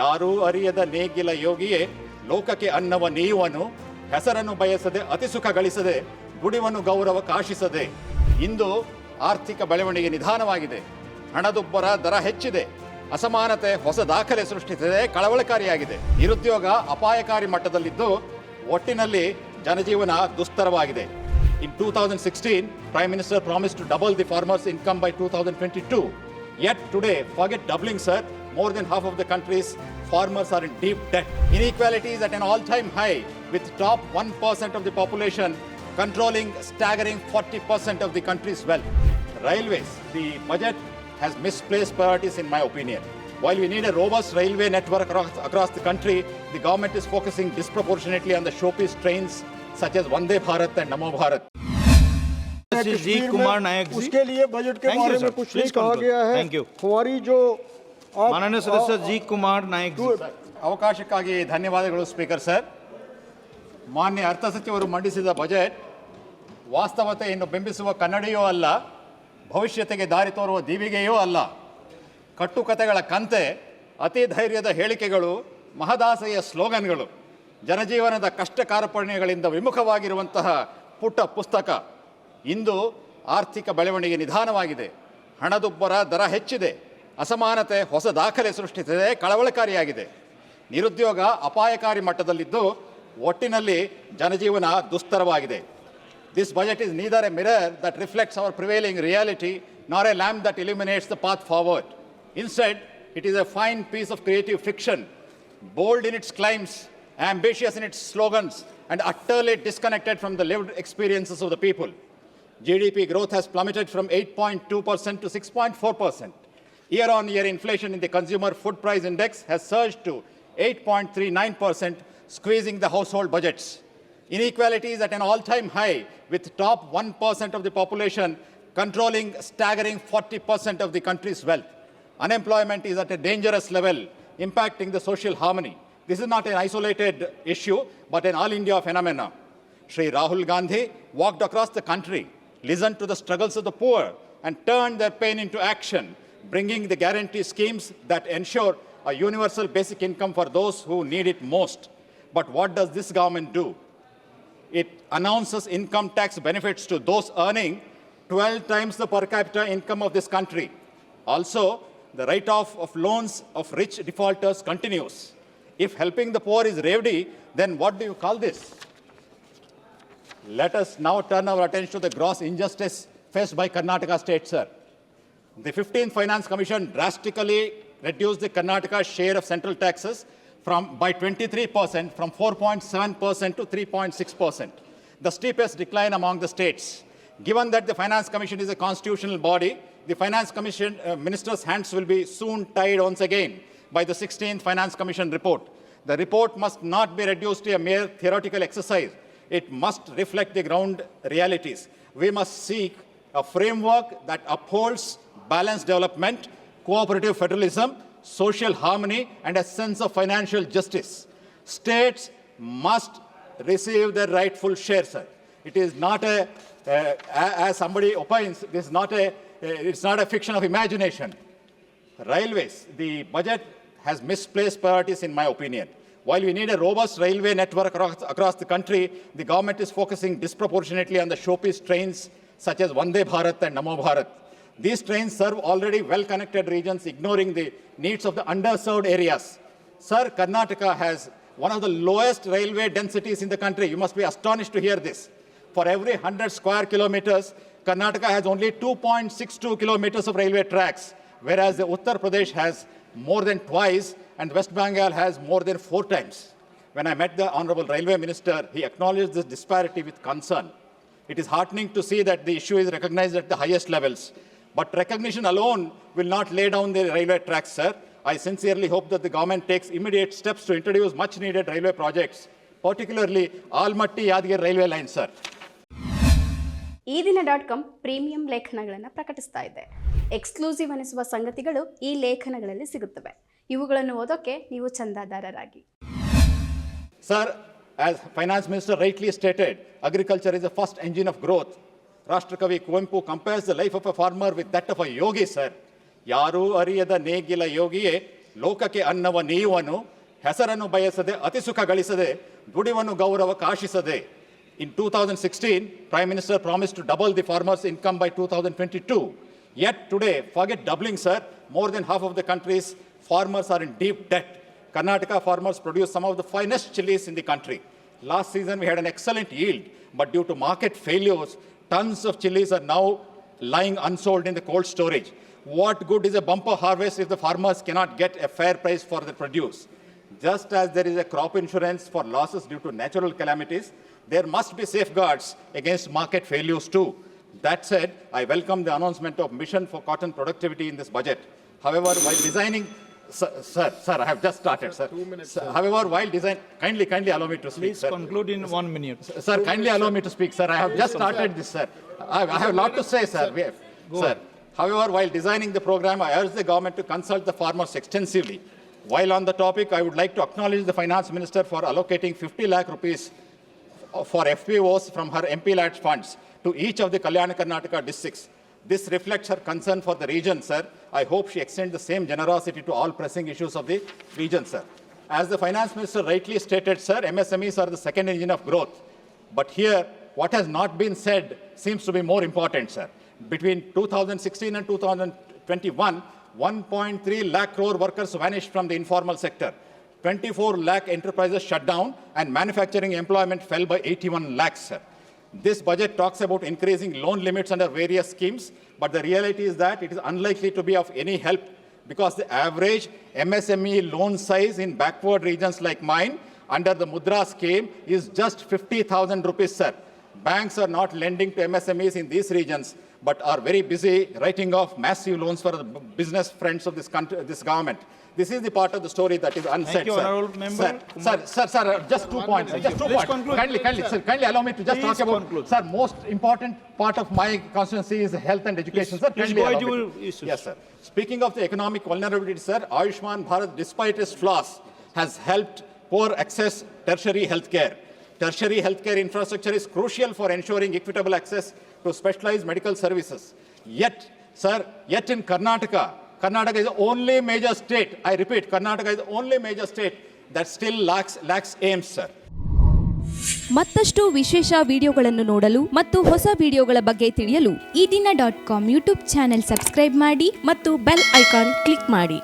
ಯಾರೂ ಅರಿಯದ ನೇಗಿಲ ಯೋಗಿಯೇ ಲೋಕಕ್ಕೆ ಅನ್ನವ ನೀವನು ಹೆಸರನ್ನು ಬಯಸದೆ ಅತಿಸುಖ ಗಳಿಸದೆ ಗುಡಿವನ್ನು ಗೌರವ ಕಾಶಿಸದೆ. ಇಂದು ಆರ್ಥಿಕ ಬೆಳವಣಿಗೆ ನಿಧಾನವಾಗಿದೆ, ಹಣದುಬ್ಬರ ದರ ಹೆಚ್ಚಿದೆ, ಅಸಮಾನತೆ ಹೊಸ ದಾಖಲೆ ಸೃಷ್ಟಿಸಿದೆ, ಕಳವಳಕಾರಿಯಾಗಿದೆ. ನಿರುದ್ಯೋಗ ಅಪಾಯಕಾರಿ ಮಟ್ಟದಲ್ಲಿದ್ದು ಒಟ್ಟಿನಲ್ಲಿ ಜನಜೀವನ ದುಸ್ತರವಾಗಿದೆ. In 2016, Prime Minister promised to double the farmers' income by 2022. Yet today, forget doubling, sir, more than half of the country's farmers are in deep debt. Inequality is at an all-time high, with top 1% of the population controlling staggering 40% of the country's wealth. Railways, the budget has misplaced priorities in my opinion. While we need a robust railway network across the country, the government is focusing disproportionately on the showpiece trains such as Vande Bharat and Namo Bharat. जी कुमार नायक जी, उसके लिए budget के बारे में कुछ नहीं कहा गया है। Thank you. हमारी जो माननीय सदस्य जी कुमार नायक जी, ಅವಕಾಶಕ್ಕಾಗಿ ಧನ್ಯವಾದಗಳು ಸ್ಪೀಕರ್ ಸರ್. ಮಾನ್ಯ ಅರ್ಥ ಸಚಿವರು ಮಂಡಿಸಿದ ಬಜೆಟ್ ವಾಸ್ತವತೆಯನ್ನು ಬಿಂಬಿಸುವ ಕನ್ನಡಿಯೂ ಅಲ್ಲ, ಭವಿಷ್ಯತೆಗೆ ದಾರಿ ತೋರುವ ದೀವಿಗೆಯೂ ಅಲ್ಲ. ಕಟ್ಟುಕತೆಗಳ ಕಂತೆ, ಅತಿ ಧೈರ್ಯದ ಹೇಳಿಕೆಗಳು, ಮಹದಾಸೆಯ ಸ್ಲೋಗನ್ಗಳು, ಜನಜೀವನದ ಕಷ್ಟ ಕಾರ್ಪಣ್ಯಗಳಿಂದ ವಿಮುಖವಾಗಿರುವಂತಹ ಪುಟ್ಟ ಪುಸ್ತಕ. ಇಂದು ಆರ್ಥಿಕ ಬೆಳವಣಿಗೆ ನಿಧಾನವಾಗಿದೆ, ಹಣದುಬ್ಬರ ದರ ಹೆಚ್ಚಿದೆ, ಅಸಮಾನತೆ ಹೊಸ ದಾಖಲೆ ಸೃಷ್ಟಿಸಿದೆ, ಕಳವಳಕಾರಿಯಾಗಿದೆ. ನಿರುದ್ಯೋಗ ಅಪಾಯಕಾರಿ ಮಟ್ಟದಲ್ಲಿದ್ದು ಒಟ್ಟಿನಲ್ಲಿ ಜನಜೀವನ ದುಸ್ತರವಾಗಿದೆ. This budget is neither a mirror that reflects our prevailing reality nor a lamp that illuminates the path forward. Instead, it is a fine piece of creative fiction, bold in its claims, ambitious in its slogans, and utterly disconnected from the lived experiences of the people. GDP growth has plummeted from 8.2% to 6.4%. Year-on-year inflation in the consumer food price index has surged to 8.39%, squeezing the household budgets. Inequality is at an all-time high, with top 1% of the population controlling staggering 40% of the country's wealth. Unemployment is at a dangerous level, impacting the social harmony. This is not an isolated issue, but an all-India phenomena. Shri Rahul Gandhi walked across the country, listened to the struggles of the poor, and turned their pain into action, bringing the guarantee schemes that ensure a universal basic income for those who need it most. But what does this government do? It announces income tax benefits to those earning 12 times the per capita income of this country. Also, the write-off of loans of rich defaulters continues. If helping the poor is revdi, then what do you call this? Let us now turn our attention to the gross injustice faced by Karnataka state, sir. The 15th Finance Commission drastically reduced the Karnataka share of central taxes by 23%, from 4.7% to 3.6%, the steepest decline among the states. Given that the Finance Commission is a constitutional body, the Finance Commission minister's hands will be soon tied once again by the 16th Finance Commission report. The report must not be reduced to a mere theoretical exercise. It must reflect the ground realities. We must seek a framework that upholds balanced development, cooperative federalism, social harmony, and a sense of financial justice. States must receive their rightful share, sir. It is not as somebody opines, this is it's not a fiction of imagination. Railways, the budget has misplaced priorities in my opinion. While we need a robust railway network across the country, the government is focusing disproportionately on the showpiece trains such as Vande Bharat and Namo Bharat. These trains serve already well-connected regions, ignoring the needs of the underserved areas. Sir, Karnataka has one of the lowest railway densities in the country. You must be astonished to hear this. For every 100 square kilometers, Karnataka has only 2.62 kilometers of railway tracks, whereas the Uttar Pradesh has more than twice, and West Bengal has more than 4 times. When I met the Honorable Railway Minister, he acknowledged this disparity with concern. It is heartening to see that the issue is recognized at the highest levels. But recognition alone will not lay down the railway tracks, sir. I sincerely hope that the government takes immediate steps to introduce much-needed railway projects, particularly Almatti-Yadgir railway line, sir. ಈ ದಿನ.com premium ಲೇಖನಗಳನ್ನು ಪ್ರಕಟಿಸ್ತಾ ಇದೆ. Exclusive ಅನಿಸುವ ಸಂಗತಿಗಳು ಈ ಲೇಖನಗಳಲ್ಲಿ ಸಿಗುತ್ತವೆ. ಇವುಗಳನ್ನು ಓದೋಕೆ ನೀವು ಚಂದಾದಾರರಾಗಿ. Sir, as Finance Minister rightly stated, agriculture is the first engine of growth. Rashtrakavi Kuempu compares the life of a farmer with that of a yogi, sir. ಯಾರೂ ಅರಿಯದ ನೇಗಿಲ ಯೋಗಿಯೇ ಲೋಕಕ್ಕೆ ಅನ್ನವ ನೀಯುವನು, ಹೆಸರನ್ನು ಬಯಸದೆ ಅತಿಸುಖ ಗಳಿಸದೆ ದುಡಿವನು ಗೌರವ ಕಾಶಿಸದೆ. In 2016, Prime Minister promised to double the farmers' income by 2022. Yet today, forget doubling, sir, more than half of the country's farmers are in deep debt. Karnataka farmers produce some of the finest chilies in the country. Last season, we had an excellent yield, but due to market failures, tons of chilies are now lying unsold in the cold storage. What good is a bumper harvest if the farmers cannot get a fair price for their produce? Just as there is a crop insurance for losses due to natural calamities, there must be safeguards against market failures too. That said, I welcome the announcement of Mission for Cotton Productivity in this budget. However, while designing, sir, I have just started, sir. 2 minutes, Sir, however, while design, kindly allow me to speak, Please sir. conclude in 1 minute. Sir, kindly allow me to speak, sir. I have just started this, sir. I have a lot to say, sir. Sir, however, while designing the program, I urge the government to consult the farmers extensively. While on the topic, I would like to acknowledge the Finance Minister for allocating 50 lakh rupees for FPOs from her MP-led funds to each of the Kalyana Karnataka districts. This reflects her concern for the region, sir. I hope she extends the same generosity to all pressing issues of the region, sir. As the Finance Minister rightly stated, sir, MSMEs are the second engine of growth. But here, what has not been said seems to be more important, sir. Between 2016 and 2021, 1.3 lakh crore workers vanished from the informal sector. 24 lakh enterprises shut down and manufacturing employment fell by 81 lakhs, sir. This budget talks about increasing loan limits under various schemes, but the reality is that it is unlikely to be of any help because the average MSME loan size in backward regions like mine under the Mudra scheme is just 50,000 rupees, sir. Banks are not lending to MSMEs in these regions, but are very busy writing off massive loans for the business friends of this country, this government. This is the part of the story that is unsaid, Thank you, sir. honorable member. Sir, just 2 points. Just 2 Please points. conclude. Kindly allow me to just Please talk about, conclude. sir, most important part of my constituency is health and education, sir. Please Kindly go ahead, allow me you to- will- issues. Yes, sir. Speaking of the economic vulnerability, sir, Ayushman Bharat, despite its flaws, has helped poor access tertiary healthcare. Tertiary healthcare infrastructure is crucial for ensuring equitable access to specialized medical services. Yet, sir, in Karnataka is the only major state, I repeat, Karnataka is the only major state that still lacks aims, sir. ಮತ್ತಷ್ಟು ವಿಶೇಷ ವಿಡಿಯೋಗಳನ್ನು ನೋಡಲು ಮತ್ತು ಹೊಸ ವಿಡಿಯೋಗಳ ಬಗ್ಗೆ ತಿಳಿಯಲು ಈ ದಿನ .com ಯೂಟ್ಯೂಬ್ ಚಾನೆಲ್ ಸಬ್ಸ್ಕ್ರೈಬ್ ಮಾಡಿ ಮತ್ತು ಬೆಲ್ ಐಕಾನ್ ಕ್ಲಿಕ್ ಮಾಡಿ.